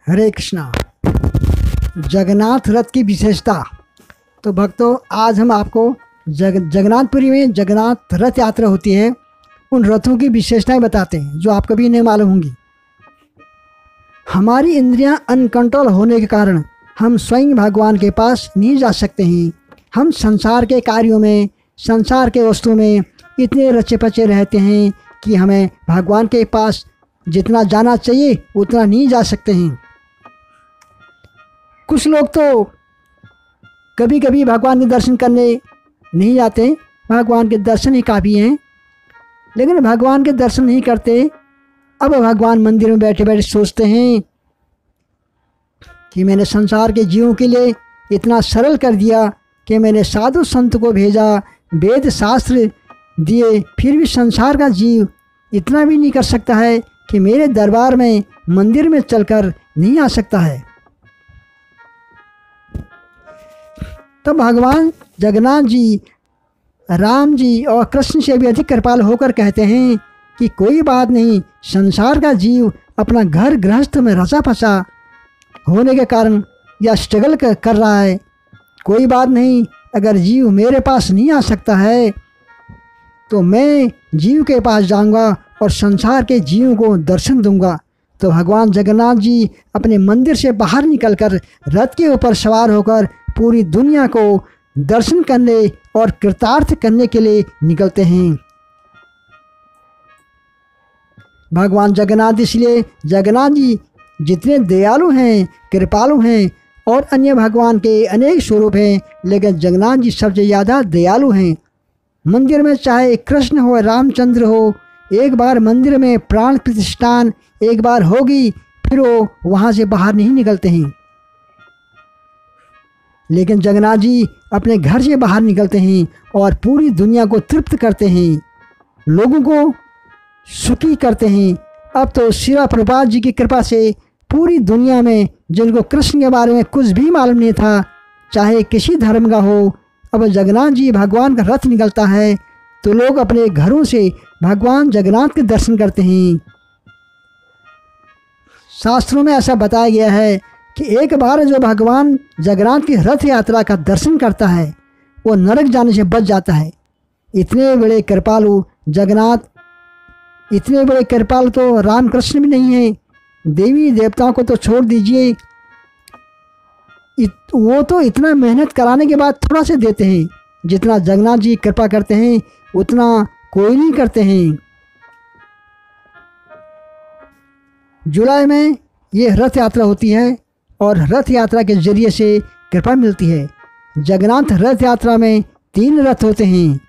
हरे कृष्णा। जगन्नाथ रथ की विशेषता। तो भक्तों, आज हम आपको जगन्नाथपुरी में जगन्नाथ रथ यात्रा होती है, उन रथों की विशेषताएं बताते हैं जो आपको भी नहीं मालूम होंगी। हमारी इंद्रियां अनकंट्रोल होने के कारण हम स्वयं भगवान के पास नहीं जा सकते हैं। हम संसार के कार्यों में, संसार के वस्तुओं में इतने रचे पचे रहते हैं कि हमें भगवान के पास जितना जाना चाहिए उतना नहीं जा सकते हैं। कुछ लोग तो कभी कभी भगवान के दर्शन करने नहीं जाते, भगवान के दर्शन ही काफ़ी हैं, लेकिन भगवान के दर्शन नहीं करते। अब भगवान मंदिर में बैठे बैठे सोचते हैं कि मैंने संसार के जीवों के लिए इतना सरल कर दिया कि मैंने साधु संत को भेजा, वेद शास्त्र दिए, फिर भी संसार का जीव इतना भी नहीं कर सकता है कि मेरे दरबार में, मंदिर में चलकर नहीं आ सकता है। तब भगवान जगन्नाथ जी, राम जी और कृष्ण से भी अधिक कृपाल होकर कहते हैं कि कोई बात नहीं, संसार का जीव अपना घर गृहस्थ में रचा फंसा होने के कारण या स्ट्रगल कर रहा है, कोई बात नहीं, अगर जीव मेरे पास नहीं आ सकता है तो मैं जीव के पास जाऊंगा और संसार के जीवों को दर्शन दूंगा। तो भगवान जगन्नाथ जी अपने मंदिर से बाहर निकलकर रथ के ऊपर सवार होकर पूरी दुनिया को दर्शन करने और कृतार्थ करने के लिए निकलते हैं। भगवान जगन्नाथ, इसलिए जगन्नाथ जी जितने दयालु हैं, कृपालु हैं और अन्य भगवान के अनेक स्वरूप हैं, लेकिन जगन्नाथ जी सबसे ज़्यादा दयालु हैं। मंदिर में चाहे कृष्ण हो, रामचंद्र हो, एक बार मंदिर में प्राण प्रतिष्ठान एक बार होगी, फिर वो वहाँ से बाहर नहीं निकलते हैं। लेकिन जगन्नाथ जी अपने घर से बाहर निकलते हैं और पूरी दुनिया को तृप्त करते हैं, लोगों को सुखी करते हैं। अब तो श्रील प्रभुपाद जी की कृपा से पूरी दुनिया में जिनको कृष्ण के बारे में कुछ भी मालूम नहीं था, चाहे किसी धर्म का हो, अब जगन्नाथ जी भगवान का रथ निकलता है तो लोग अपने घरों से भगवान जगन्नाथ के दर्शन करते हैं। शास्त्रों में ऐसा बताया गया है कि एक बार जो भगवान जगन्नाथ की रथ यात्रा का दर्शन करता है वो नरक जाने से बच जाता है। इतने बड़े कृपालु जगन्नाथ, इतने बड़े कृपालु तो रामकृष्ण भी नहीं है। देवी देवताओं को तो छोड़ दीजिए, वो तो इतना मेहनत कराने के बाद थोड़ा से देते हैं, जितना जगन्नाथ जी कृपा करते हैं उतना कोई नहीं करते हैं। जुलाई में ये रथ यात्रा होती है और रथ यात्रा के जरिए से कृपा मिलती है। जगन्नाथ रथ यात्रा में 3 रथ होते हैं,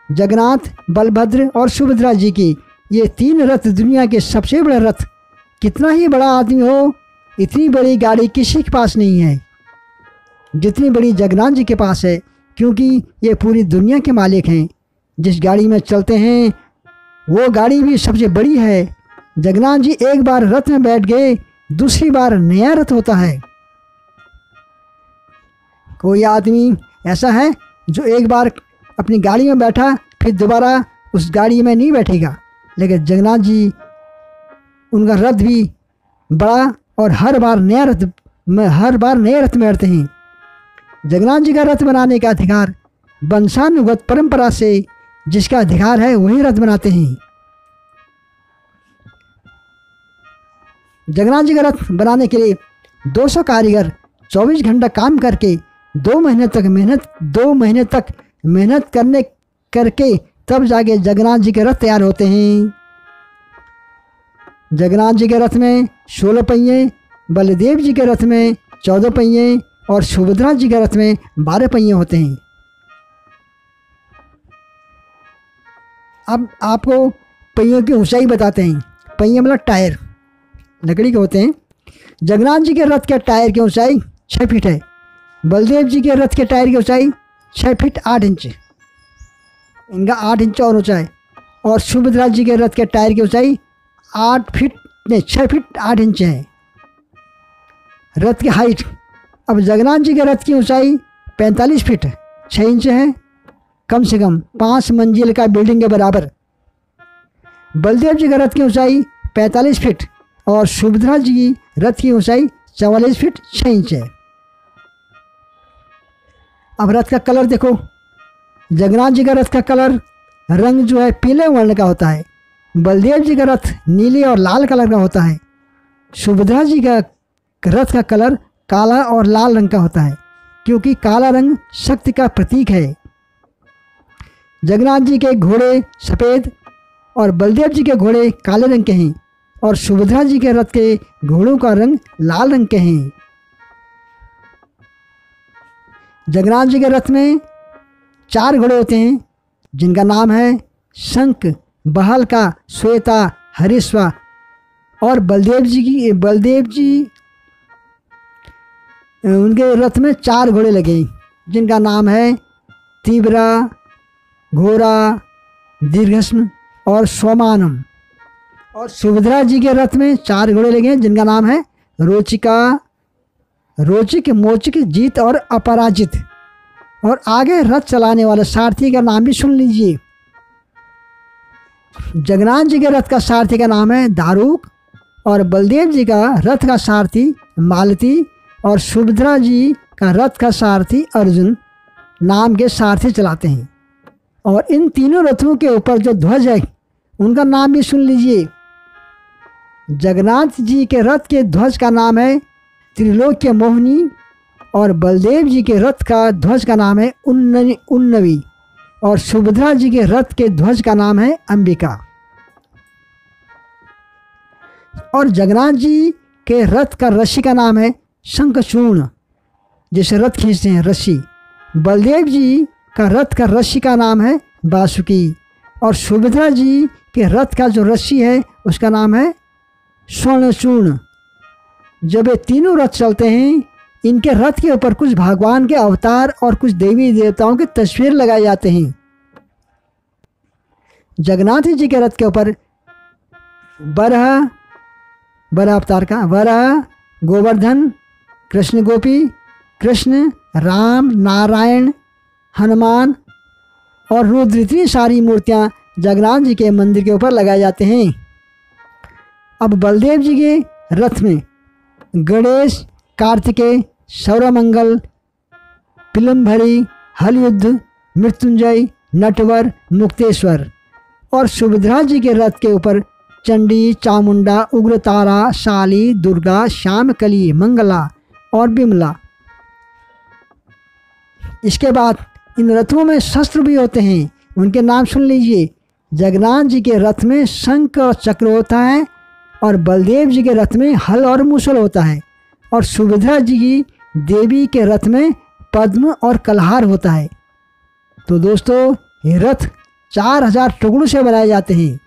जगन्नाथ, बलभद्र और सुभद्रा जी की। ये 3 रथ दुनिया के सबसे बड़े रथ। कितना ही बड़ा आदमी हो, इतनी बड़ी गाड़ी किसी के पास नहीं है जितनी बड़ी जगन्नाथ जी के पास है, क्योंकि ये पूरी दुनिया के मालिक हैं। जिस गाड़ी में चलते हैं वो गाड़ी भी सबसे बड़ी है। जगन्नाथ जी एक बार रथ में बैठ गए, दूसरी बार नया रथ होता है। कोई आदमी ऐसा है जो एक बार अपनी गाड़ी में बैठा फिर दोबारा उस गाड़ी में नहीं बैठेगा, लेकिन जगन्नाथ जी, उनका रथ भी बड़ा और हर बार नए रथ में बैठते हैं। जगन्नाथ जी का रथ बनाने का अधिकार वंशानुगत परंपरा से जिसका अधिकार है वही रथ बनाते हैं। जगन्नाथ जी का रथ बनाने के लिए 200 कारीगर 24 घंटा काम करके 2 महीने तक मेहनत करके तब जाके जगन्नाथ जी के रथ तैयार होते हैं। जगन्नाथ जी के रथ में 16 पहिए, बलदेव जी के रथ में 14 पहिए और सुभद्रा जी के रथ में 12 पहिए होते हैं। अब आपको पहियों की ऊंचाई बताते हैं। पहिए मतलब टायर लकड़ी के होते हैं। जगन्नाथ जी के रथ के टायर की ऊंचाई 6 फीट है। बलदेव जी के रथ के टायर की ऊंचाई 6 फीट 8 इंच, इनका 8 इंच और ऊंचा है। और सुभद्रा जी के रथ के टायर की ऊंचाई 6 फीट 8 इंच है। रथ की हाइट, अब जगन्नाथ जी के रथ की ऊंचाई 45 फीट 6 इंच है, कम से कम 5 मंजिल का बिल्डिंग के बराबर। बलदेव जी के रथ की ऊंचाई 45 फीट और सुभद्रा जी की रथ की ऊंचाई 44 फीट 6 इंच है। अब रथ का कलर देखो, जगन्नाथ जी का रथ का कलर रंग जो है पीले वर्ण का होता है। बलदेव जी का रथ नीले और लाल कलर का होता है। सुभद्रा जी का रथ का कलर काला और लाल रंग का होता है, क्योंकि काला रंग शक्ति का प्रतीक है। जगन्नाथ जी के घोड़े सफ़ेद और बलदेव जी के घोड़े काले रंग के हैं, और सुभद्रा जी के रथ के घोड़ों का रंग लाल रंग के हैं। जगन्नाथ जी के रथ में 4 घोड़े होते हैं, जिनका नाम है शंख, बहल्का, श्वेता, हरिश्वा। और बलदेव जी उनके रथ में 4 घोड़े लगे, जिनका नाम है तीव्रा, घोरा, दीर्घस्म और सोमानम। और सुभद्रा जी के रथ में 4 घोड़े लगे हैं, जिनका नाम है रोचिका, रोचिक, मोचिक, जीत और अपराजित। और आगे रथ चलाने वाले सारथी का नाम भी सुन लीजिए। जगन्नाथ जी के रथ का सारथी का नाम है दारुक, और बलदेव जी का रथ का सारथी मालती, और सुभद्रा जी का रथ का सारथी अर्जुन नाम के सारथी चलाते हैं। और इन तीनों रथों के ऊपर जो ध्वज है उनका नाम भी सुन लीजिए। जगन्नाथ जी के रथ के ध्वज का नाम है त्रिलोक्य मोहिनी, और बलदेव जी के रथ का ध्वज का नाम है उन्नवी, और सुभद्रा जी के रथ के ध्वज का नाम है अंबिका। और जगन्नाथ जी के रथ का रस्सी का नाम है शंखचूर्ण, जिसे रथ खींचते हैं रस्सी। बलदेव जी का रथ का रस्सी का नाम है बासुकी, और सुभद्रा जी के रथ का जो रस्सी है उसका नाम है स्वर्णचूर्ण। जब ये तीनों रथ चलते हैं, इनके रथ के ऊपर कुछ भगवान के अवतार और कुछ देवी देवताओं की तस्वीर लगाए जाते हैं। जगन्नाथ जी के रथ के ऊपर बरह अवतार का वराह, गोवर्धन, कृष्ण गोपी, कृष्ण, राम, नारायण, हनुमान और रुद्र, इतनी सारी मूर्तियाँ जगन्नाथ जी के मंदिर के ऊपर लगाए जाते हैं। अब बलदेव जी के रथ में गणेश, कार्तिकेय, सौरमंगल, पिलम्भरी, हलयुद्ध, मृत्युंजय, नटवर, मुक्तेश्वर। और सुभद्रा जी के रथ के ऊपर चंडी, चामुंडा, उग्रतारा, शाली, दुर्गा, श्यामकली, मंगला और बिमला। इसके बाद इन रथों में शस्त्र भी होते हैं, उनके नाम सुन लीजिए। जगन्नाथ जी के रथ में शंख और चक्र होता है, और बलदेव जी के रथ में हल और मूसल होता है, और सुभद्रा जी की देवी के रथ में पद्म और कलहार होता है। तो दोस्तों, ये रथ 4000 टुकड़ों से बनाए जाते हैं।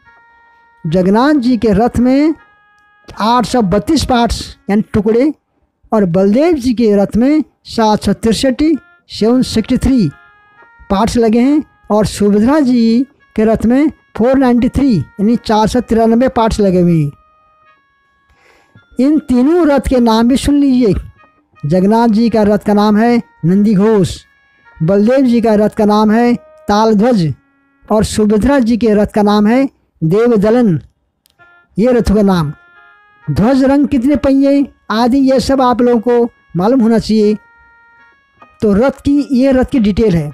जगन्नाथ जी के रथ में 832 पार्ट्स यानी टुकड़े, और बलदेव जी के रथ में 763 पार्ट्स लगे हैं, और सुभद्रा जी के रथ में 493 यानी 493 पार्ट्स लगे हुए हैं। इन तीनों रथ के नाम भी सुन लीजिए। जगन्नाथ जी का रथ का नाम है नंदीघोष, बलदेव जी का रथ का नाम है तालध्वज, और सुभद्रा जी के रथ का नाम है देवदलन। ये रथों का नाम, ध्वज, रंग, कितने पहिए आदि ये सब आप लोगों को मालूम होना चाहिए। तो ये रथ की डिटेल है।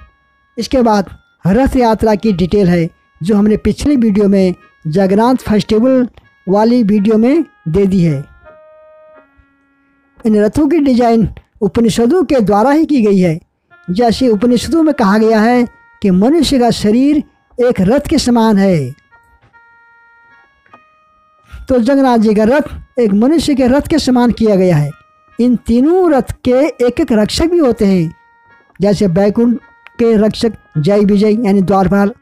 इसके बाद रथ यात्रा की डिटेल है, जो हमने पिछली वीडियो में जगन्नाथ फेस्टिवल वाली वीडियो में दे दी है। इन रथों की डिजाइन उपनिषदों के द्वारा ही की गई है। जैसे उपनिषदों में कहा गया है कि मनुष्य का शरीर एक रथ के समान है, तो जगन्नाथ जी का रथ एक मनुष्य के रथ के समान किया गया है। इन तीनों रथ के एक एक रक्षक भी होते हैं। जैसे बैकुंठ के रक्षक जय विजय यानी द्वारपाल,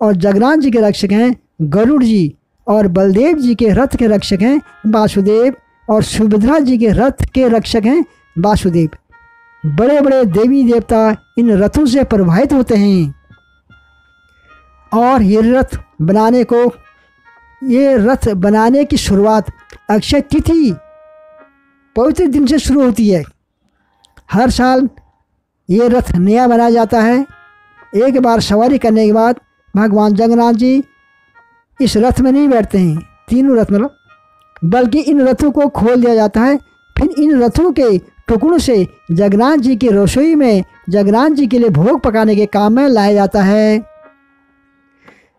और जगन्नाथ जी के रक्षक हैं गरुड़ जी, और बलदेव जी के रथ के रक्षक हैं वासुदेव, और सुभद्रा जी के रथ के रक्षक हैं वासुदेव। बड़े बड़े देवी देवता इन रथों से प्रभावित होते हैं। और ये रथ बनाने की शुरुआत अक्षय तिथि पवित्र दिन से शुरू होती है। हर साल ये रथ नया बनाया जाता है। एक बार सवारी करने के बाद भगवान जगन्नाथ जी इस रथ में नहीं बैठते हैं। तीनों रथ मतलब बल्कि इन रथों को खोल दिया जाता है। फिर इन रथों के टुकड़ों से जगन्नाथ जी की रसोई में जगन्नाथ जी के लिए भोग पकाने के काम में लाया जाता है।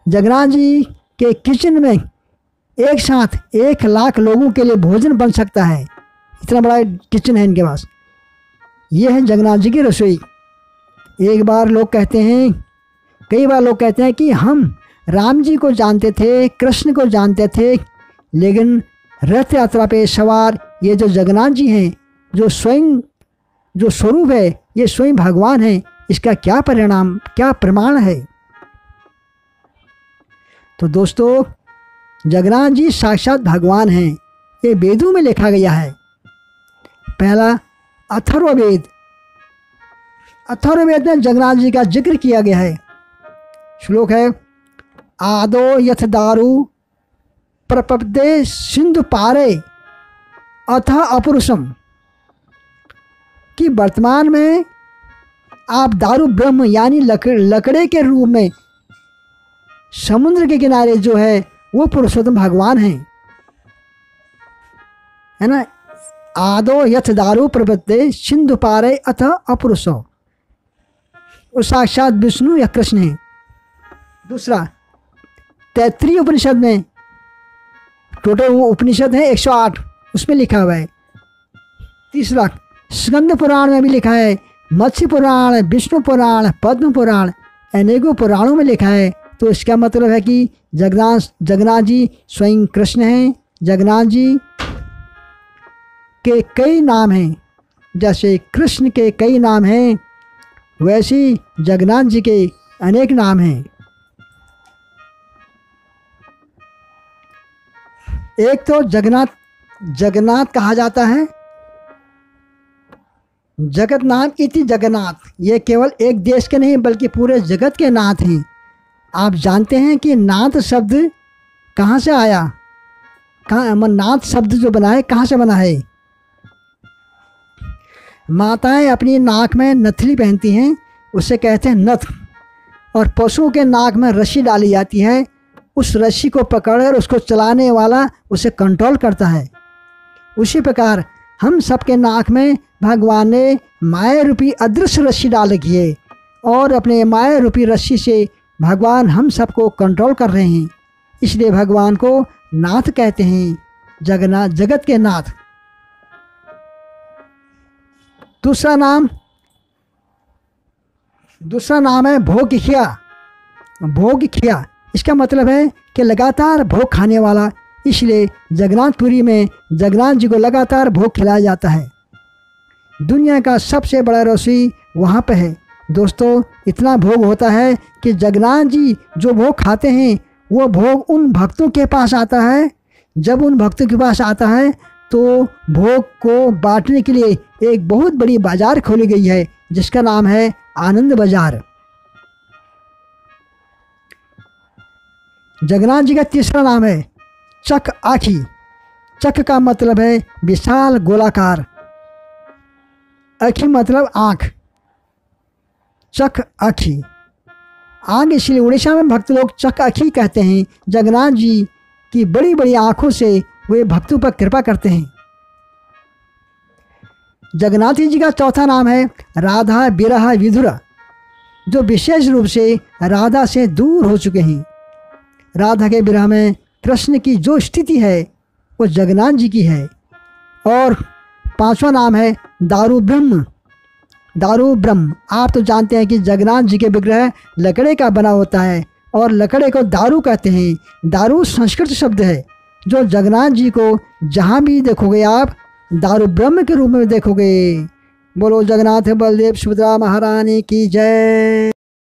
जगन्नाथ जी के किचन में एक साथ 1 लाख लोगों के लिए भोजन बन सकता है, इतना बड़ा किचन है इनके पास। ये है जगन्नाथ जी की रसोई। कई बार लोग कहते हैं कि हम राम जी को जानते थे, कृष्ण को जानते थे, लेकिन रथ यात्रा पे सवार ये जो जगन्नाथ जी हैं, जो स्वरूप है, ये स्वयं भगवान है, इसका क्या प्रमाण है। तो दोस्तों, जगन्नाथ जी साक्षात भगवान हैं, ये वेदों में लिखा गया है। पहला अथर्ववेद में जगन्नाथ जी का जिक्र किया गया है। श्लोक है, आदो यथ दारु प्रपद्ये सिंधु पारे अथ अपरुषम, कि वर्तमान में आप दारु ब्रह्म यानी लकड़े के रूप में समुद्र के किनारे जो है वो पुरुषोत्तम भगवान हैं, है ना। आदो यथ दारु प्रपद्ये सिंधु पारे अथ अपरुषो, वो साक्षात विष्णु या कृष्ण है। दूसरा, तैत्तिरीय उपनिषद में, टोटल वो उपनिषद है 108, उसमें लिखा हुआ है। तीसरा, स्कंद पुराण में भी लिखा है, मत्स्य पुराण, विष्णु पुराण, पद्म पुराण, अनेकों पुराणों में लिखा है। तो इसका मतलब है कि जगन्नाथ जी स्वयं कृष्ण हैं। जगन्नाथ जी के कई नाम हैं, जैसे कृष्ण के कई नाम हैं, वैसे जगन्नाथ जी के अनेक नाम हैं। एक तो जगन्नाथ कहा जाता है, जगत नाम इति जगन्नाथ, ये केवल एक देश के नहीं बल्कि पूरे जगत के नाथ हैं। आप जानते हैं कि नाथ शब्द कहाँ से आया? नाथ शब्द जो बना है कहाँ से बना है? माताएं अपनी नाक में नथली पहनती हैं, उसे कहते हैं नथ, और पशुओं के नाक में रस्सी डाली जाती है, उस रस्सी को पकड़कर उसको चलाने वाला उसे कंट्रोल करता है। उसी प्रकार हम सबके नाक में भगवान ने माया रूपी अदृश्य रस्सी डाल रखी है, और अपने माया रूपी रस्सी से भगवान हम सबको कंट्रोल कर रहे हैं। इसलिए भगवान को नाथ कहते हैं, जगन्नाथ, जगत के नाथ। दूसरा नाम है भोगखिया। भोगखिया इसका मतलब है कि लगातार भोग खाने वाला, इसलिए जगन्नाथपुरी में जगन्नाथ जी को लगातार भोग खिलाया जाता है। दुनिया का सबसे बड़ा रसोई वहाँ पे है। दोस्तों, इतना भोग होता है कि जगन्नाथ जी जो भोग खाते हैं वो भोग उन भक्तों के पास आता है। जब उन भक्तों के पास आता है तो भोग को बांटने के लिए एक बहुत बड़ी बाजार खोली गई है, जिसका नाम है आनंद बाजार। जगन्नाथ जी का तीसरा नाम है चक आखी। चक का मतलब है विशाल गोलाकार, आखी मतलब आँख, चक आखी। आग इसलिए उड़ीसा में भक्त लोग चक आखी कहते हैं। जगन्नाथ जी की बड़ी बड़ी आँखों से वे भक्तों पर कृपा करते हैं। जगन्नाथ जी का चौथा नाम है राधा विरह विधुर, जो विशेष रूप से राधा से दूर हो चुके हैं। राधा के विरह में कृष्ण की जो स्थिति है वो जगन्नाथ जी की है। और पांचवा नाम है दारू ब्रह्म। दारू ब्रह्म, आप तो जानते हैं कि जगन्नाथ जी के विग्रह लकड़े का बना होता है और लकड़े को दारू कहते हैं। दारू संस्कृत शब्द है, जो जगन्नाथ जी को जहाँ भी देखोगे आप दारू ब्रह्म के रूप में देखोगे। बोलो जगन्नाथ बलदेव सुभद्रा महारानी की जय।